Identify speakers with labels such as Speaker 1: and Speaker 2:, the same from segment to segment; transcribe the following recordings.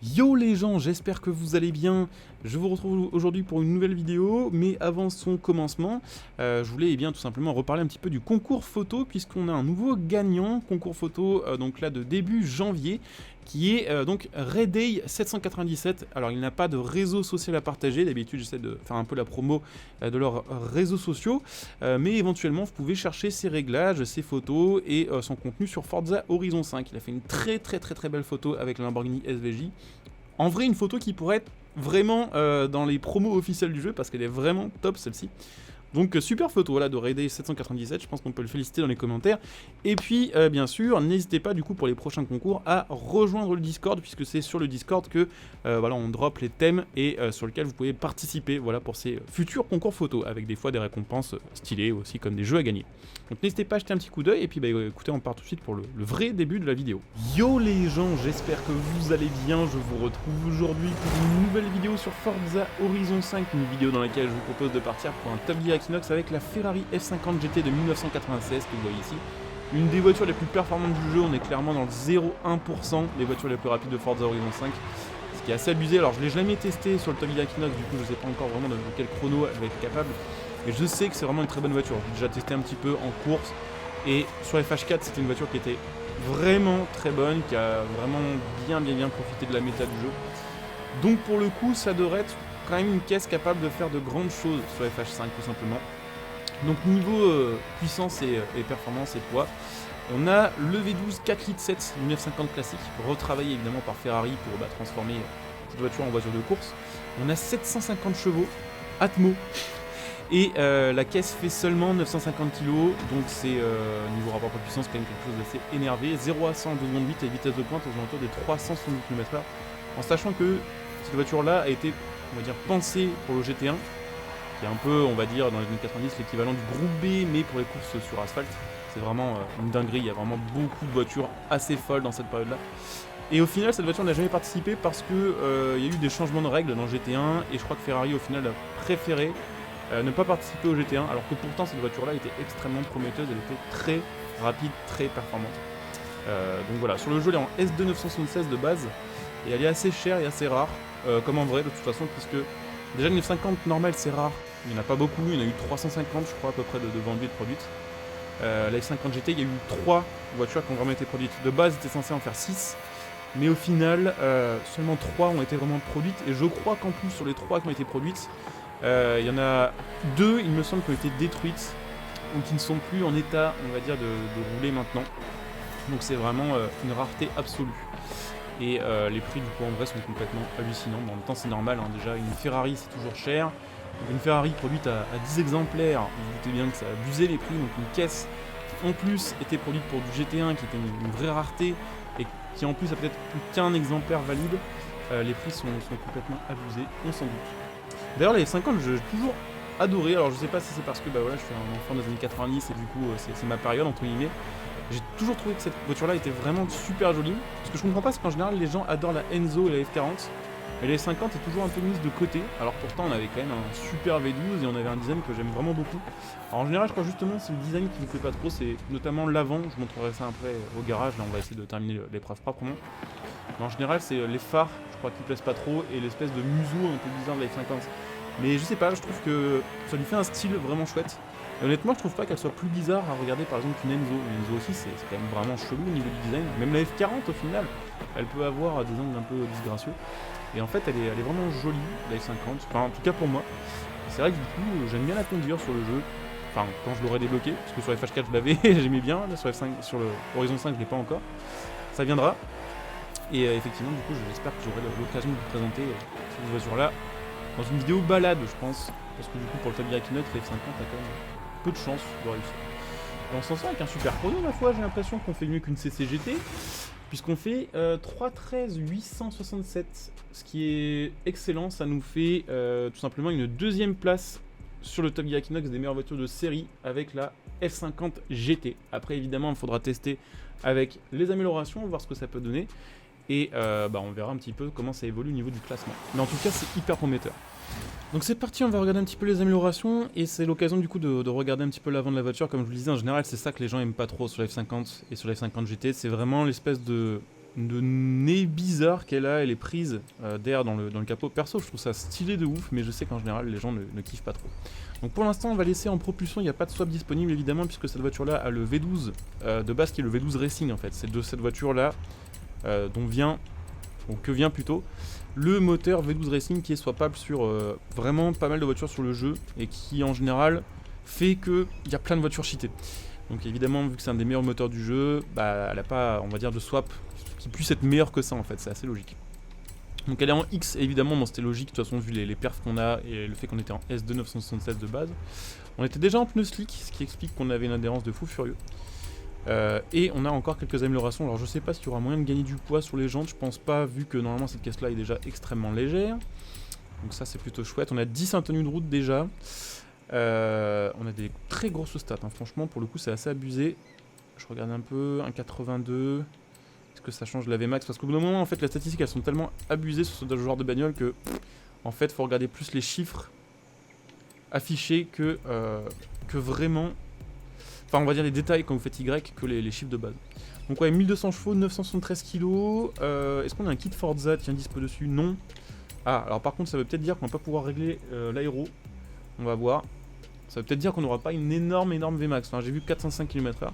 Speaker 1: Yo les gens, j'espère que vous allez bien. Je vous retrouve aujourd'hui pour une nouvelle vidéo, mais avant son commencement, je voulais bien tout simplement reparler un petit peu du concours photo, puisqu'on a un nouveau gagnant, concours photo donc là de début janvier, qui est donc Reday797. Alors il n'a pas de réseau social à partager, d'habitude j'essaie de faire un peu la promo de leurs réseaux sociaux, mais éventuellement vous pouvez chercher ses réglages, ses photos et son contenu sur Forza Horizon 5. Il a fait une très belle photo avec la Lamborghini SVJ. En vrai, une photo qui pourrait être vraiment dans les promos officiels du jeu parce qu'elle est vraiment top celle-ci. Donc super photo voilà, de Rayday797, je pense qu'on peut le féliciter dans les commentaires. Et puis bien sûr, n'hésitez pas du coup pour les prochains concours à rejoindre le Discord, puisque c'est sur le Discord que voilà, on drop les thèmes et sur lesquels vous pouvez participer voilà, pour ces futurs concours photos, avec des fois des récompenses stylées aussi comme des jeux à gagner. Donc n'hésitez pas à jeter un petit coup d'œil et puis bah, écoutez, on part tout de suite pour le vrai début de la vidéo. Yo les gens, j'espère que vous allez bien, je vous retrouve aujourd'hui pour une nouvelle vidéo sur Forza Horizon 5, une vidéo dans laquelle je vous propose de partir pour un Top Gear Equinox avec la Ferrari F50 GT de 1996 que vous voyez ici. Une des voitures les plus performantes du jeu, on est clairement dans le 0,1% des voitures les plus rapides de Forza Horizon 5. Ce qui est assez abusé, alors je l'ai jamais testé sur le Top Gear Equinox, du coup je sais pas encore vraiment de quel chrono elle va être capable. Mais je sais que c'est vraiment une très bonne voiture, j'ai déjà testé un petit peu en course. Et sur FH4 c'était une voiture qui était vraiment très bonne, qui a vraiment bien profité de la méta du jeu. Donc pour le coup ça devrait être quand même une caisse capable de faire de grandes choses sur FH5 tout simplement. Donc niveau puissance et performance et poids, on a le V12 4 litres 7 1950 classique, retravaillé évidemment par Ferrari pour transformer cette voiture en voiture de course. On a 750 chevaux, Atmo, et la caisse fait seulement 950 kg, donc c'est niveau rapport de puissance quand même quelque chose d'assez énervé. 0 à 100 2 secondes 8 et vitesse de pointe aux alentours des 370 km/h, en sachant que cette voiture-là a été, on va dire, pensée pour le GT1, qui est un peu, on va dire, dans les années 90, l'équivalent du groupe B, mais pour les courses sur asphalte. C'est vraiment une dinguerie, il y a vraiment beaucoup de voitures assez folles dans cette période-là. Et au final, cette voiture n'a jamais participé parce que y a eu des changements de règles dans le GT1, et je crois que Ferrari, au final, a préféré ne pas participer au GT1, alors que pourtant, cette voiture-là était extrêmement prometteuse, elle était très rapide, très performante. Donc voilà, sur le jeu, elle est en S2 976 de base, et elle est assez chère et assez rare, comme en vrai de toute façon, puisque déjà, le 950 normal, c'est rare. Il n'y en a pas beaucoup, il y en a eu 350, je crois, à peu près, de vendues et de produites. La F50 GT, il y a eu 3 voitures qui ont vraiment été produites. De base, c'était censé en faire 6, mais au final, seulement 3 ont été vraiment produites. Et je crois qu'en plus, sur les 3 qui ont été produites, il y en a 2, il me semble, qui ont été détruites, ou qui ne sont plus en état, on va dire, de rouler maintenant. Donc c'est vraiment une rareté absolue. Et les prix du coup en vrai sont complètement hallucinants, mais en même temps c'est normal, hein. Déjà une Ferrari c'est toujours cher, donc une Ferrari produite à 10 exemplaires, vous vous doutez bien que ça a abusé les prix, donc une caisse qui en plus était produite pour du GT1 qui était une vraie rareté, et qui en plus a peut-être plus qu'un exemplaire valide, les prix sont complètement abusés, on s'en doute. D'ailleurs les F50 j'ai toujours adoré, alors je sais pas si c'est parce que bah voilà, je suis un enfant des années 90 et du coup c'est ma période entre guillemets. J'ai toujours trouvé que cette voiture-là était vraiment super jolie. Ce que je comprends pas, c'est qu'en général, les gens adorent la Enzo et la F40, mais la F50 est toujours un peu mise de côté. Alors pourtant, on avait quand même un super V12 et on avait un design que j'aime vraiment beaucoup. Alors en général, je crois justement c'est le design qui me plaît pas trop, c'est notamment l'avant. Je vous montrerai ça après au garage. Là, on va essayer de terminer l'épreuve proprement. Mais en général, c'est les phares, je crois, qui me plaisent pas trop, et l'espèce de museau un peu bizarre de la F50. Mais je sais pas, je trouve que ça lui fait un style vraiment chouette. Et honnêtement, je trouve pas qu'elle soit plus bizarre à regarder par exemple qu'une Enzo. Une Enzo aussi, c'est quand même vraiment chelou au niveau du design. Même la F40 au final, elle peut avoir des angles un peu disgracieux. Et en fait, elle est vraiment jolie, la F50. Enfin, en tout cas pour moi. C'est vrai que du coup, j'aime bien la conduire sur le jeu. Enfin, quand je l'aurai débloqué, parce que sur FH4 je l'avais, j'aimais bien. Là, sur F5, sur le Horizon 5, je l'ai pas encore. Ça viendra. Et effectivement, du coup, j'espère que j'aurai l'occasion de vous présenter cette voiture-là dans une vidéo balade, je pense. Parce que du coup, pour le Top Gear Equinox, la F50 a quand même peu de chance de réussir. Et on s'en sort avec un super chrono, ma foi, j'ai l'impression qu'on fait mieux qu'une CCGT, puisqu'on fait 3.13 867, ce qui est excellent. Ça nous fait tout simplement une deuxième place sur le Top Gear Equinox des meilleures voitures de série avec la F50 GT. Après, évidemment, il faudra tester avec les améliorations, voir ce que ça peut donner, et on verra un petit peu comment ça évolue au niveau du classement. Mais en tout cas, c'est hyper prometteur. Donc c'est parti, on va regarder un petit peu les améliorations, et c'est l'occasion du coup de regarder un petit peu l'avant de la voiture. Comme je vous le disais, en général c'est ça que les gens aiment pas trop sur la F50 et sur la F50 GT, c'est vraiment l'espèce de de nez bizarre qu'elle a, elle est prise d'air dans le capot. Perso, je trouve ça stylé de ouf, mais je sais qu'en général, les gens ne kiffent pas trop. Donc pour l'instant, on va laisser en propulsion, il n'y a pas de swap disponible évidemment, puisque cette voiture-là a le V12 de base, qui est le V12 Racing en fait. C'est de cette voiture-là que vient plutôt le moteur V12 Racing qui est swappable sur vraiment pas mal de voitures sur le jeu, et qui en général fait qu'il y a plein de voitures cheatées. Donc évidemment, vu que c'est un des meilleurs moteurs du jeu, bah, elle n'a pas, on va dire, de swap qui puisse être meilleur que ça en fait, c'est assez logique. Donc elle est en X, évidemment, bon, c'était logique de toute façon vu les perfs qu'on a et le fait qu'on était en S2 976 de base. On était déjà en pneus slick, ce qui explique qu'on avait une adhérence de fou furieux. Et on a encore quelques améliorations. Alors je sais pas s'il y aura moyen de gagner du poids sur les jantes, je pense pas, vu que normalement cette caisse là est déjà extrêmement légère. Donc ça c'est plutôt chouette, on a 10 en tenue de route déjà. On a des très grosses stats, hein. Franchement pour le coup c'est assez abusé. Je regarde un peu, 1,82. Est-ce que ça change la VMAX? Parce qu'au bout d'un moment en fait les statistiques elles sont tellement abusées sur ce genre de bagnole que en fait faut regarder plus les chiffres affichés que vraiment, enfin on va dire les détails quand vous faites Y que les chiffres de base. Donc ouais, 1200 chevaux, 973 kg. Est-ce qu'on a un kit Forza tiens dispo dessus? Non. Ah alors par contre ça veut peut-être dire qu'on va pas pouvoir régler l'aéro. On va voir. Ça veut peut-être dire qu'on n'aura pas une énorme VMAX. Enfin, j'ai vu 405 km/h.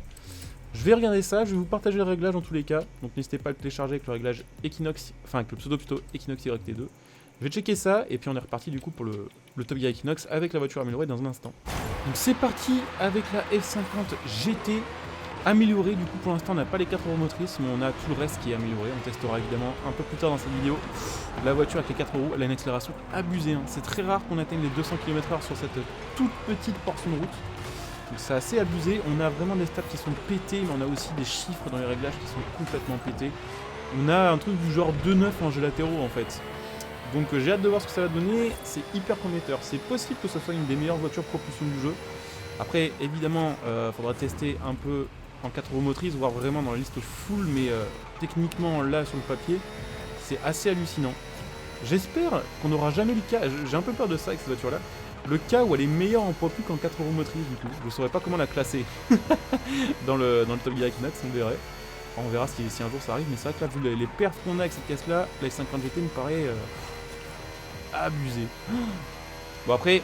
Speaker 1: Je vais regarder ça, je vais vous partager le réglage dans tous les cas. Donc n'hésitez pas à le télécharger avec le réglage Equinox, enfin avec le pseudo plutôt Equinox YT2. Je vais checker ça et puis on est reparti du coup pour le Top Gear Equinox avec la voiture améliorée dans un instant. Donc c'est parti avec la F50 GT améliorée. Du coup pour l'instant on n'a pas les 4 roues motrices, mais on a tout le reste qui est amélioré. On testera évidemment un peu plus tard dans cette vidéo. La voiture avec les 4 roues, elle a une accélération abusée, hein. C'est très rare qu'on atteigne les 200 km/h sur cette toute petite portion de route. Donc c'est assez abusé, on a vraiment des stats qui sont pétés, mais on a aussi des chiffres dans les réglages qui sont complètement pétés. On a un truc du genre 2.9 en jeux latéraux en fait. Donc j'ai hâte de voir ce que ça va donner, c'est hyper prometteur. C'est possible que ce soit une des meilleures voitures propulsion du jeu. Après évidemment, faudra tester un peu en 4 roues motrices, voire vraiment dans la liste full, mais techniquement là sur le papier, c'est assez hallucinant. J'espère qu'on n'aura jamais le cas, j'ai un peu peur de ça avec cette voiture là. Le cas où elle est meilleure en propu qu'en 4 roues motrices du coup. Je ne saurais pas comment la classer dans le Top Gear Equinox, on verrait. Enfin, on verra si un jour ça arrive, mais c'est vrai que là, vu les perfs qu'on a avec cette caisse là, la F50 GT me paraît abusée. Bon après,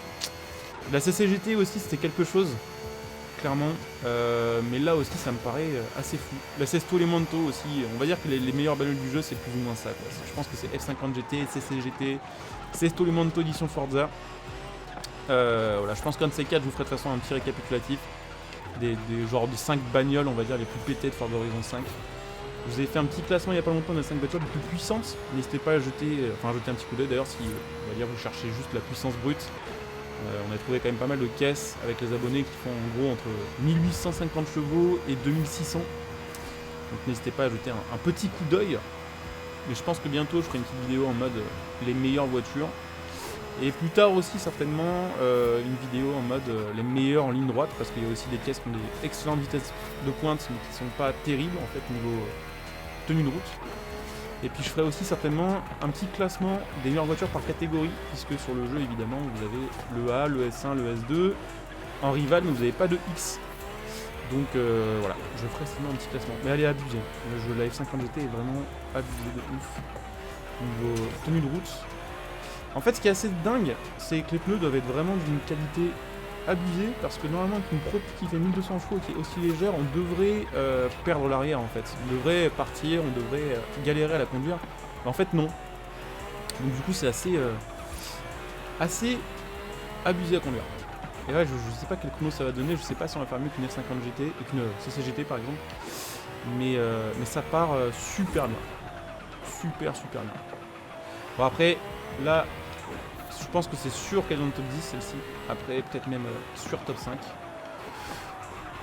Speaker 1: la CCGT aussi c'était quelque chose, clairement. Mais là aussi ça me paraît assez fou. La Sesto Elemento aussi, on va dire que les meilleures bagnoles du jeu c'est plus ou moins ça, quoi. Je pense que c'est F50 GT, CCGT, Sesto Elemento édition Forza. Voilà, je pense qu'un de ces 4, je vous ferai de toute façon un petit récapitulatif des genres de 5 bagnoles, on va dire, les plus pétées de Forza Horizon 5. Je vous ai fait un petit classement il n'y a pas longtemps des 5 voitures les plus puissantes. N'hésitez pas à jeter un petit coup d'œil d'ailleurs si on va dire, vous cherchez juste la puissance brute. On a trouvé quand même pas mal de caisses avec les abonnés qui font en gros entre 1850 chevaux et 2600. Donc n'hésitez pas à jeter un petit coup d'œil. Mais je pense que bientôt je ferai une petite vidéo en mode les meilleures voitures. Et plus tard aussi certainement une vidéo en mode les meilleurs en ligne droite, parce qu'il y a aussi des caisses qui ont des excellentes vitesses de pointe mais qui sont pas terribles en fait niveau tenue de route. Et puis je ferai aussi certainement un petit classement des meilleures voitures par catégorie, puisque sur le jeu évidemment vous avez le A, le S1, le S2 en rival, mais vous n'avez pas de X. Donc voilà, je ferai sinon un petit classement. Mais elle est abusée, le jeu, la F50 GT est vraiment abusée de ouf niveau tenue de route. En fait, ce qui est assez dingue, c'est que les pneus doivent être vraiment d'une qualité abusée, parce que normalement, avec une Pro qui fait 1200 chevaux et qui est aussi légère, on devrait perdre l'arrière en fait. On devrait partir, on devrait galérer à la conduire. Mais en fait, non. Donc du coup, c'est assez abusé à conduire. Et là, je sais pas quel chrono ça va donner, je sais pas si on va faire mieux qu'une F50 GT, et qu'une CCGT par exemple. Mais ça part super bien. Super bien. Bon après, là, je pense que c'est sûr qu'elle est dans le top 10 celle-ci. Après, peut-être même sur top 5.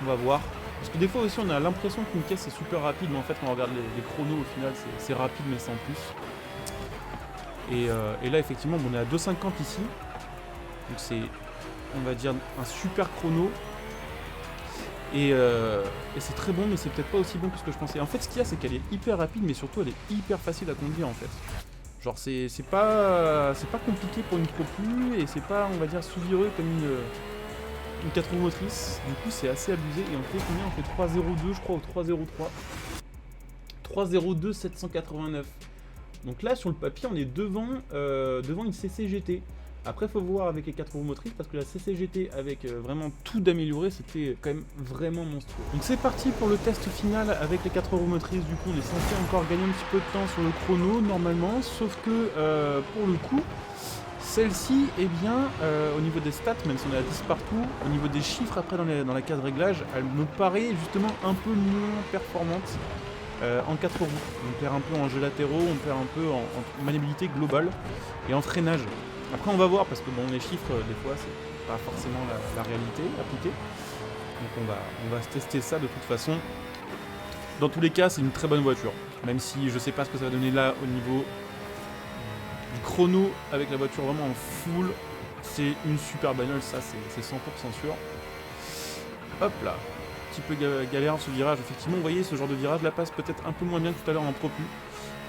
Speaker 1: On va voir. Parce que des fois aussi, on a l'impression qu'une caisse est super rapide, mais en fait, quand on regarde les chronos, au final, c'est rapide, mais sans plus. Et là, effectivement, on est à 2,50 ici. Donc c'est, on va dire, un super chrono. Et c'est très bon, mais c'est peut-être pas aussi bon que ce que je pensais. En fait, ce qu'il y a, c'est qu'elle est hyper rapide, mais surtout, elle est hyper facile à conduire, en fait. Genre c'est pas compliqué pour une propu et c'est pas, on va dire, sous-vireux comme une 4 roues motrice. Du coup c'est assez abusé et on fait combien? On fait 3,02 je crois ou 3,03. 302 789. Donc là, sur le papier, on est devant une CCGT. Après, il faut voir avec les 4 roues motrices, parce que la CCGT, avec vraiment tout d'amélioré, c'était quand même vraiment monstrueux. Donc c'est parti pour le test final avec les 4 roues motrices. Du coup, on est censé encore gagner un petit peu de temps sur le chrono, normalement. Sauf que, pour le coup, celle-ci, eh bien, au niveau des stats, même si on est à 10 partout, au niveau des chiffres après dans la case réglage, elle me paraît justement un peu moins performante en 4 roues. On perd un peu en jeux latéraux, on perd un peu en maniabilité globale et en freinage. Après on va voir parce que bon, les chiffres des fois c'est pas forcément la réalité appliquée. Donc on va tester ça de toute façon. Dans tous les cas c'est une très bonne voiture. Même si je sais pas ce que ça va donner là au niveau du chrono avec la voiture vraiment en full. C'est une super bagnole, ça c'est 100% sûr. Hop là, petit peu galère ce virage. Effectivement vous voyez ce genre de virage là passe peut-être un peu moins bien que tout à l'heure en Pro Plus.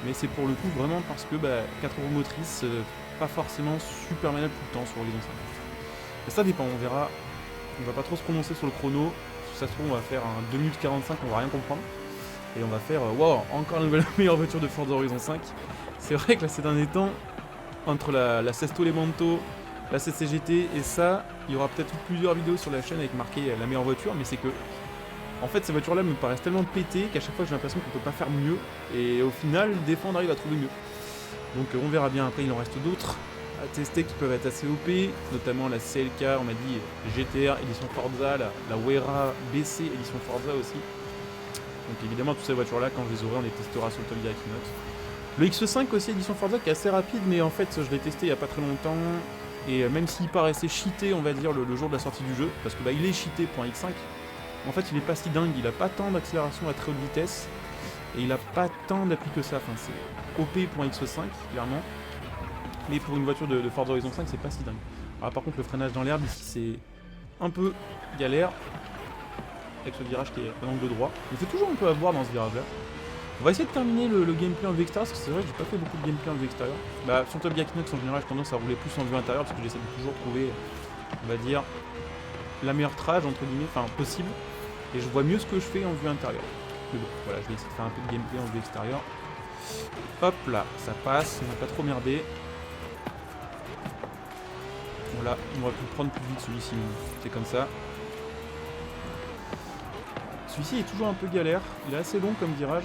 Speaker 1: Mais c'est pour le coup vraiment parce que 4 roues motrices, pas forcément super manuel tout le temps sur Horizon 5. Mais ça dépend, on verra. On va pas trop se prononcer sur le chrono. Si ça se trouve, on va faire un 2 minutes 45, on va rien comprendre. Et on va faire, wow, encore la meilleure voiture de Forza Horizon 5. C'est vrai que là, ces derniers temps, entre la Sesto Elemento, la CCGT et ça, il y aura peut-être plusieurs vidéos sur la chaîne avec marqué la meilleure voiture, mais c'est que en fait, ces voitures-là me paraissent tellement pétées qu'à chaque fois j'ai l'impression qu'on peut pas faire mieux. Et au final, des fois on arrive à trouver mieux. Donc on verra bien. Après, il en reste d'autres à tester qui peuvent être assez OP, notamment la CLK, on m'a dit GTR édition Forza, la Wera BC édition Forza aussi. Donc évidemment, toutes ces voitures-là, quand je les aurai, on les testera sur le Top Gear Equinox. Le X5 aussi édition Forza qui est assez rapide, mais en fait, je l'ai testé il y a pas très longtemps. Et même s'il paraissait cheaté, on va dire, le jour de la sortie du jeu, parce que il est cheaté pour un X5. En fait, il est pas si dingue, il a pas tant d'accélération à très haute vitesse et il a pas tant d'appui que ça. Enfin, c'est OP pour un X5, clairement. Mais pour une voiture de Forza Horizon 5, c'est pas si dingue. Alors, par contre, le freinage dans l'herbe ici, c'est un peu galère avec ce virage qui est à l'angle droit. Il fait toujours un peu avoir dans ce virage-là. On va essayer de terminer le gameplay en vue extérieure parce que c'est vrai que j'ai pas fait beaucoup de gameplay en vue extérieure. Sur Top Gear Equinox en général, j'ai tendance à rouler plus en vue intérieure parce que j'essaie de toujours trouver, on va dire, la meilleure trage entre guillemets, enfin possible. Et je vois mieux ce que je fais en vue intérieure. Mais bon, voilà, je vais essayer de faire un peu de gameplay en vue extérieure. Hop là, ça passe, on n'a pas trop merdé. Voilà, on aurait pu le prendre plus vite celui-ci, c'est comme ça. Celui-ci est toujours un peu galère, il est assez long comme virage.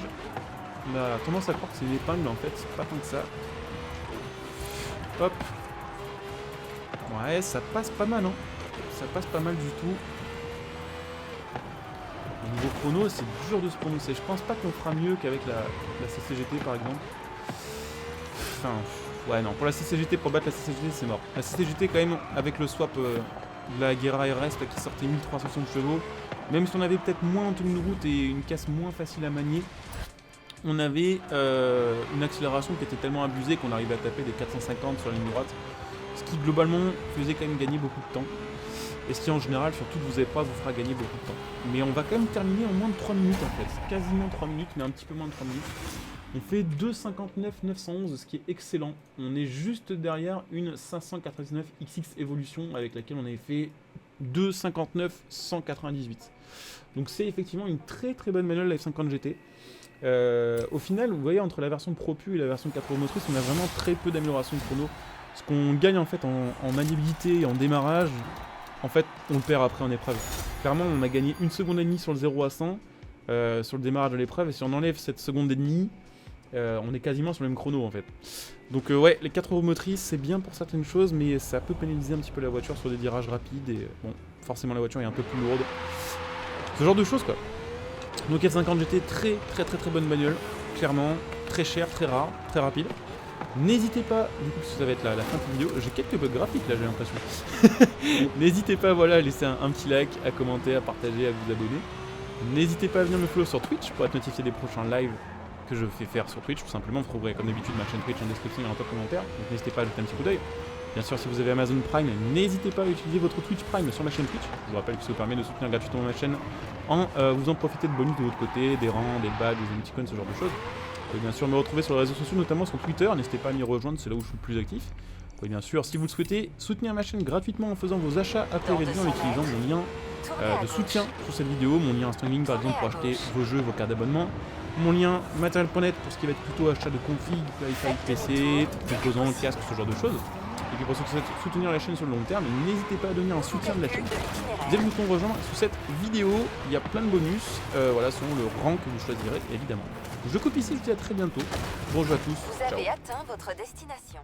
Speaker 1: On a tendance à croire que c'est une épingle, mais en fait, c'est pas tant que ça. Hop. Ouais, ça passe pas mal, hein. Ça passe pas mal du tout. Au niveau chrono, c'est dur de se prononcer. Je pense pas qu'on fera mieux qu'avec la CCGT par exemple. Enfin, ouais, non, pour la CCGT, pour battre la CCGT, c'est mort. La CCGT, quand même, avec le swap de la Guerra RS qui sortait 1360 chevaux, même si on avait peut-être moins en tenue de route et une casse moins facile à manier, on avait une accélération qui était tellement abusée qu'on arrivait à taper des 450 sur la ligne droite, ce qui globalement faisait quand même gagner beaucoup de temps. Et ce qui en général sur toutes vos épreuves vous fera gagner beaucoup de temps. Mais on va quand même terminer en moins de 3 minutes en fait. Quasiment 3 minutes, mais un petit peu moins de 3 minutes. On fait 2,59 911, ce qui est excellent. On est juste derrière une 599 XX Evolution avec laquelle on avait fait 2,59 198. Donc c'est effectivement une très très bonne bagnole la F50 GT. Au final, vous voyez, entre la version Pro Plus et la version 4 roues motrices, on a vraiment très peu d'amélioration de chrono. Ce qu'on gagne en fait en maniabilité et en démarrage, en fait, on le perd après en épreuve. Clairement, on a gagné 1 seconde et demie sur le 0 à 100 sur le démarrage de l'épreuve. Et si on enlève cette seconde et demie, on est quasiment sur le même chrono en fait. Donc ouais, les 4 roues motrices, c'est bien pour certaines choses, mais ça peut pénaliser un petit peu la voiture sur des virages rapides. Et bon, forcément la voiture est un peu plus lourde. Ce genre de choses quoi. Donc F50 GT, très bonne bagnole. Clairement, très cher, très rare, très rapide. N'hésitez pas, du coup, parce que ça va être la fin de la vidéo, j'ai quelques bugs graphiques là, j'ai l'impression. N'hésitez pas, voilà, à laisser un petit like, à commenter, à partager, à vous abonner. N'hésitez pas à venir me follow sur Twitch pour être notifié des prochains lives que je fais faire sur Twitch. Tout simplement, vous trouverez comme d'habitude ma chaîne Twitch en description et en top commentaire. Donc n'hésitez pas à jeter un petit coup d'œil. Bien sûr, si vous avez Amazon Prime, n'hésitez pas à utiliser votre Twitch Prime sur ma chaîne Twitch. Je vous rappelle que ça vous permet de soutenir gratuitement ma chaîne en vous en profiter de bonus de votre côté, des rangs, des badges, des emoticons, ce genre de choses. Vous pouvez bien sûr me retrouver sur les réseaux sociaux, notamment sur Twitter. N'hésitez pas à m'y rejoindre, c'est là où je suis le plus actif. Vous pouvez bien sûr, si vous le souhaitez, soutenir ma chaîne gratuitement en faisant vos achats à prix réduit en utilisant mon lien de soutien sous cette vidéo, mon lien streaming par exemple pour acheter vos jeux, vos cartes d'abonnement. mon lien matériel.net pour ce qui va être plutôt achat de config, Wi-Fi, PC, composants, casques, ce genre de choses. Et puis pour ceux qui souhaitent soutenir la chaîne sur le long terme, n'hésitez pas à donner un soutien de la chaîne. Dès le bouton rejoindre sous cette vidéo, il y a plein de bonus, voilà, selon le rang que vous choisirez évidemment. Je copie ici, je vous dis à très bientôt. Bonjour à tous.
Speaker 2: Vous avez atteint votre destination.